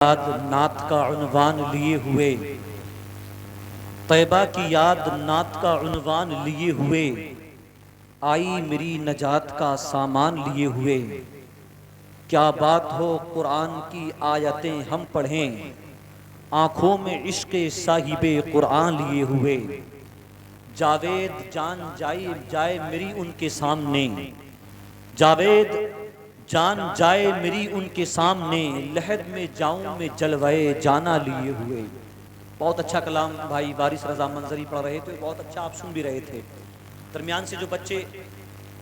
یاد نعت کا عنوان لیے ہوئے، طیبہ کی یاد نعت کا عنوان لیے ہوئے، آئی میری نجات کا سامان لیے ہوئے۔ کیا بات ہو قرآن کی آیتیں ہم پڑھیں، آنکھوں میں عشق صاحب قرآن لیے ہوئے۔ جاوید جان جائے میری ان کے سامنے، جاوید جان جائے میری ان کے سامنے، لحد میں جاؤں میں جلوے جانا لیے ہوئے۔ بہت اچھا کلام بھائی وارث رضا منظری پڑھ رہے تھے، بہت اچھا آپ سن بھی رہے تھے۔ درمیان سے جو بچے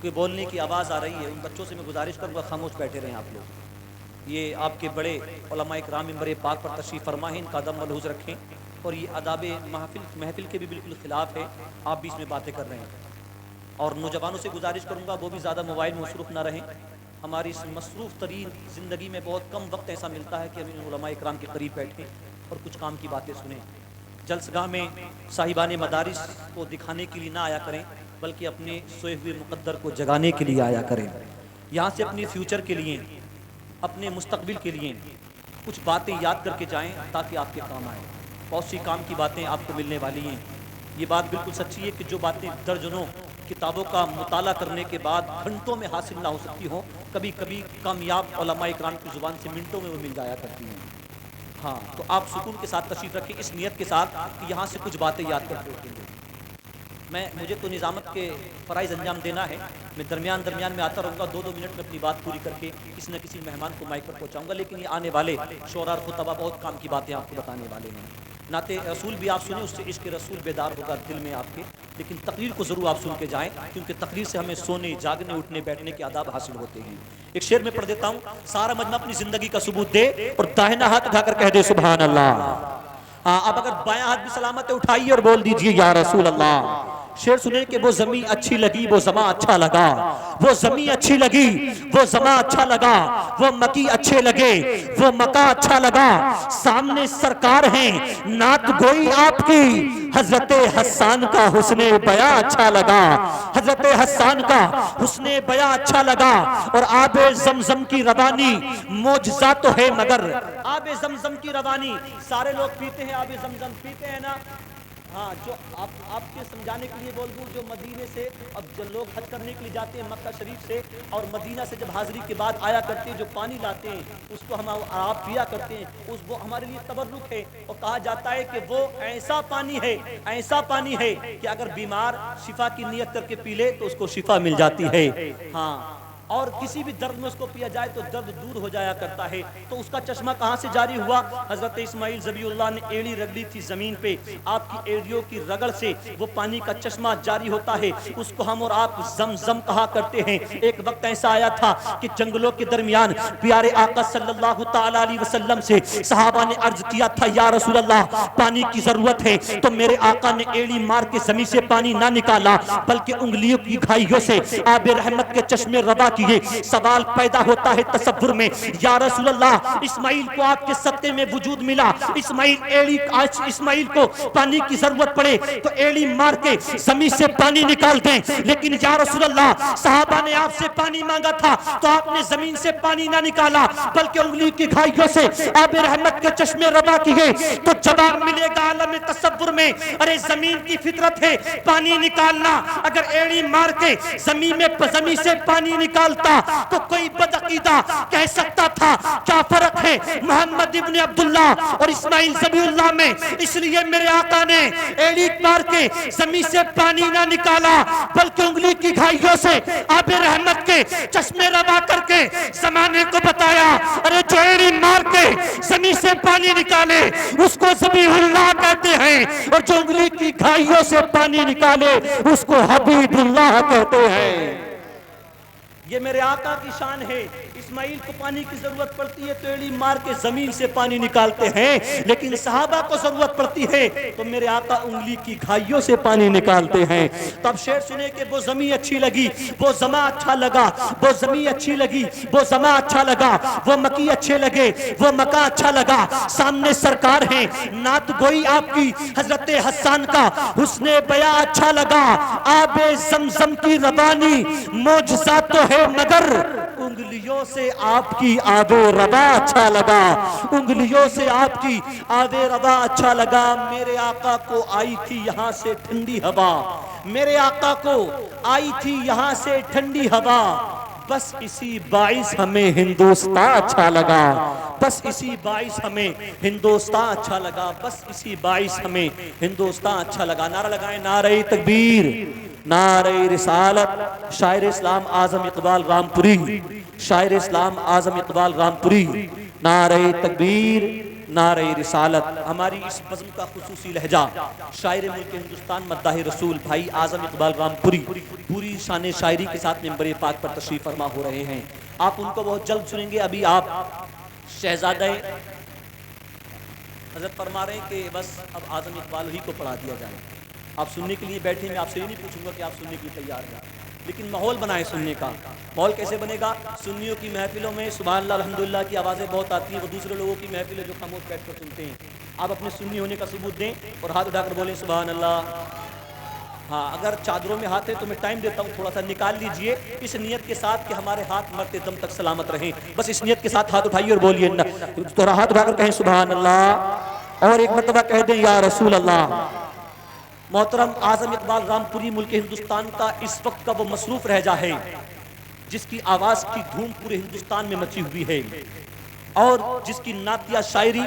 کوئی بولنے کی آواز آ رہی ہے، ان بچوں سے میں گزارش کروں گا خاموش بیٹھے رہیں آپ لوگ۔ یہ آپ کے بڑے علماء کرام منبر پاک پر تشریف فرما ہیں، ان کا ادب ملحوظ رکھیں، اور یہ آداب محفل کے بھی بالکل خلاف ہے، آپ بھی اس میں باتیں کر رہے ہیں۔ اور نوجوانوں سے گزارش کروں گا وہ بھی زیادہ موبائل میں مصروف نہ رہیں۔ ہماری اس مصروف ترین زندگی میں بہت کم وقت ایسا ملتا ہے کہ ہم ان علماء اکرام کے قریب بیٹھیں اور کچھ کام کی باتیں سنیں۔ جلسگاہ میں صاحبان مدارس کو دکھانے کے لیے نہ آیا کریں، بلکہ اپنے سوئے ہوئے مقدر کو جگانے کے لیے آیا کریں۔ یہاں سے اپنے فیوچر کے لیے، اپنے مستقبل کے لیے کچھ باتیں یاد کر کے جائیں تاکہ آپ کے کام آئیں۔ بہت سی کام کی باتیں آپ کو ملنے والی ہیں۔ یہ بات بالکل سچی ہے کہ جو باتیں درجنوں کتابوں کا مطالعہ کرنے کے بعد گھنٹوں میں حاصل نہ ہو سکتی ہوں، کبھی کبھی کامیاب علماء اکرام کی زبان سے منٹوں میں وہ مل جایا کرتی ہیں۔ ہاں، تو آپ سکون کے ساتھ تشریف رکھیں، اس نیت کے ساتھ کہ یہاں سے کچھ باتیں یاد کر کے رکھیں گے۔ مجھے تو نظامت کے فرائض انجام دینا ہے، میں درمیان میں آتا رہوں گا، 2 منٹ میں اپنی بات پوری کر کے کسی نہ کسی مہمان کو مائک پر پہنچاؤں گا، لیکن یہ آنے والے شعراء اور خطبہ بہت کام کی باتیں آپ کو بتانے والے ہیں۔ نعت رسول بھی آپ سنیں، اس سے عشق رسول بیدار ہوگا دل میں آپ کے، لیکن تقریر کو ضرور آپ سن کے جائیں، کیونکہ تقریر سے ہمیں سونے جاگنے اٹھنے بیٹھنے کے آداب حاصل ہوتے ہیں۔ ایک شعر میں پڑھ دیتا ہوں، سارا مجمع اپنی زندگی کا ثبوت دے اور داہنا ہاتھ اٹھا کر کہہ دے سبحان اللہ۔ اب اگر بایاں ہاتھ بھی سلامت ہے اٹھائیے اور بول دیجئے یا رسول اللہ۔ شعر سنیں کہ وہ زمین اچھی لگی وہ زماں اچھا لگا، وہ زمین اچھی لگی وہ زماں اچھا لگا، وہ مکی اچھے لگے وہ مکہ اچھا لگا۔ سامنے سرکار ہیں نعت گوئی آپ کی، حضرت حسان کا حسن بیاں اچھا لگا، حضرت حسان کا حسن بیاں اچھا لگا۔ اور آب زمزم کی روانی معجزہ تو ہے، مگر آب زمزم کی روانی سارے لوگ پیتے ہیں، آب زمزم پیتے ہیں نا؟ ہاں، جو آپ کے سمجھانے کے لیے بول دوں، جو مدینے سے اب جو لوگ حج کرنے کے لیے جاتے ہیں مکہ شریف سے، اور مدینہ سے جب حاضری کے بعد آیا کرتے ہیں، جو پانی لاتے ہیں اس کو ہم آپ پیا کرتے ہیں، وہ ہمارے لیے تبرک ہے، اور کہا جاتا ہے کہ وہ ایسا پانی ہے کہ اگر بیمار شفا کی نیت کر کے پی لے تو اس کو شفا مل جاتی ہے۔ ہاں، اور کسی بھی درد میں اس کو پیا جائے تو درد دور ہو جایا کرتا ہے۔ تو اس کا چشمہ کہاں سے جاری ہوا؟ حضرت اسماعیل ذبیح اللہ نے ایڑی رگڑی تھی زمین پہ، آپ کی ایڑیوں کی رگڑ سے وہ پانی کا چشمہ جاری ہوتا ہے، اس کو ہم اور آپ زمزم کہا کرتے ہیں۔ ایک وقت ایسا آیا تھا کہ جنگلوں کے درمیان پیارے آقا صلی اللہ تعالی علیہ وسلم سے صحابہ نے عرض کیا تھا، یا رسول اللہ پانی کی ضرورت ہے، تو میرے آقا نے ایڑی مار کے زمین سے پانی نہ نکالا، بلکہ انگلیوں کی گھائیوں سے آب رحمت کے چشمے روا کیے۔ سوال پیدا ہوتا ہے تصور میں، یا رسول اللہ اسماعیل کو آپ کے صدقے میں وجود ملا، اسماعیل کو پانی کی ضرورت پڑے تو ایڑی مار کے زمین سے پانی نکال دیں، لیکن یا رسول اللہ صحابہ نے آپ سے پانی مانگا تھا تو آپ نے زمین سے پانی نہ نکالا بلکہ انگلی کی گھائیوں سے آب رحمت کے چشمے روا کیے۔ تو جواب ملے گا عالم تصور میں، ارے زمین کی فطرت ہے پانی نکالنا، اگر ایڑی مار کے زمین سے پانی نکالتا تو کوئی بدعقیدہ کہہ سکتا تھا کیا فرق ہے محمد ابن عبداللہ اور اسماعیل ذبیح اللہ میں؟ اس لیے میرے آقا نے ایڑی مار کے زمین سے پانی نہ نکالا بلکہ انگلی کی گھائیوں سے آب رحمت کے چشمے روا کر کے زمانے کو بتایا، ارے جو ایڑی مار کے زمین سے پانی نکالے اس کو ذبیح اللہ کہتے ہیں، اور جو انگلی کی گھائیوں سے پانی نکالے اس کو حبیب اللہ کہتے ہیں۔ یہ میرے آقا کی شان ہے۔ اسماعیل کو پانی کی ضرورت پڑتی ہے تو ایڑی مار کے زمین سے پانی نکالتے ہیں، لیکن صحابہ کو ضرورت پڑتی ہے تو میرے آقا انگلی کی گھائیوں سے پانی نکالتے ہیں۔ تب شعر سنے کہ وہ زمین اچھی لگی وہ زماں اچھا لگا، وہ زمین اچھی لگی وہ زماں اچھا لگا، وہ مکی اچھے لگے وہ مکہ اچھا لگا۔ سامنے سرکار ہیں نعت گوئی آپ کی، حضرت حسان کا حسن بیاں اچھا لگا، آب زمزم کی روانی معجزہ تو ہے، مگر انگلیوں انگلیوں سے آپ کی آب و ربا اچھا لگا، انگلیوں سے آپ کی آب و ربا اچھا لگا، میرے آقا کو آئی تھی یہاں سے ٹھنڈی ہوا، میرے آقا کو آئی تھی یہاں سے ٹھنڈی ہوا، بس اسی باعث ہمیں ہندوستان اچھا لگا، بس اسی باعث ہمیں ہندوستان اچھا لگا، بس اسی باعث ہمیں ہندوستان اچھا لگا۔ نعرہ لگائیں، نعرہ تکبیر، نعرہ رسالت۔ شاعر اسلام اعظم اقبال رامپوری، شاعر اسلام اعظم اقبال رامپوری، نعرہ تکبیر، نعرہ رسالت۔ ہماری اس بزم کا خصوصی لہجہ شاعر ملک ہندوستان مداح رسول بھائی اعظم اقبال رامپوری پوری شان شاعری کے ساتھ منبر پاک پر تشریف فرما ہو رہے ہیں، آپ ان کو بہت جلد سنیں گے۔ ابھی آپ شہزادہ حضرت فرما رہے ہیں کہ بس اب اعظم اقبال ہی کو پڑھا دیا جائے، آپ سننے کے لیے بیٹھے، میں آپ سے یہ نہیں پوچھوں گا کہ آپ سننے کے لیے تیار ہیں، لیکن ماحول بنائے سننے کا۔ ماحول کیسے بنے گا؟ سنیوں کی محفلوں میں سبحان اللہ الحمدللہ کی آوازیں بہت آتی ہیں، وہ دوسرے لوگوں کی محفل ہے جو خاموش بیٹھ کر سنتے ہیں، آپ اپنے سنی ہونے کا ثبوت دیں اور ہاتھ اٹھا کر بولیں سبحان اللہ۔ ہاں، اگر چادروں میں ہاتھ ہے تو میں ٹائم دیتا ہوں، تھوڑا سا نکال لیجئے اس نیت کے ساتھ کہ ہمارے ہاتھ مرتے دم تک سلامت رہیں، بس اس نیت کے ساتھ ہاتھ اٹھائیے اور بولیے، تھوڑا ہاتھ اٹھا کر کہیں سبحان اللہ، اور ایک مرتبہ کہہ دیں یا رسول اللہ۔ محترم اعظم اقبال رامپوری ملک ہندوستان کا اس وقت کا وہ مصروف رہجہ ہے جس کی آواز کی دھوم پورے ہندوستان میں مچی ہوئی ہے، اور جس کی نعتیہ شاعری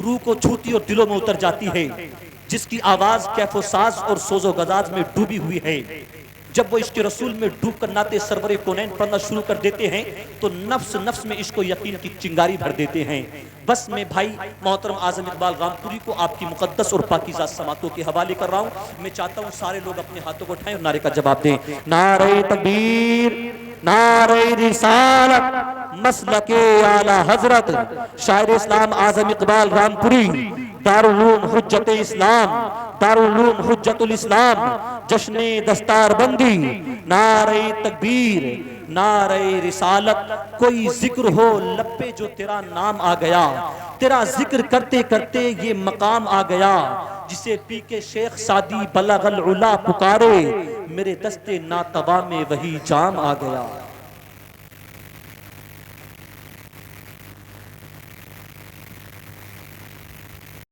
روح کو چھوتی اور دلوں میں اتر جاتی ہے، جس کی آواز کیف و ساز اور سوز و گداز میں ڈوبی ہوئی ہے۔ جب وہ عشق رسول میں ڈوب کر نعت سرور کونین پڑھنا شروع کر دیتے ہیں تو نفس نفس میں عشق و یقین کی چنگاری بھر دیتے ہیں۔ بس میں بھائی محترم اعظم اقبال رامپوری کو آپ کی مقدس اور پاکیزہ سماعتوں کے حوالے کر رہا ہوں۔ میں چاہتا ہوں سارے لوگ اپنے ہاتھوں کو اٹھائیں اور نعرے کا جواب دیں، نعرہ تکبیر، نعرہ رسالت، مسلک اعلی حضرت شاعر اسلام اعظم اقبال رامپوری، دارالعلوم حجت اسلام، دارالعلوم حجت الاسلام، جشن دستار بندی، نعرہ تکبیر، نعرہ رسالت۔ کوئی ذکر ہو لب پہ جو تیرا نام آ گیا، تیرا ذکر کرتے کرتے یہ مقام آ گیا، جسے پی کے شیخ سعدی بلغ العلا پکارے، میرے دستے ناتوا میں وہی جام آ گیا۔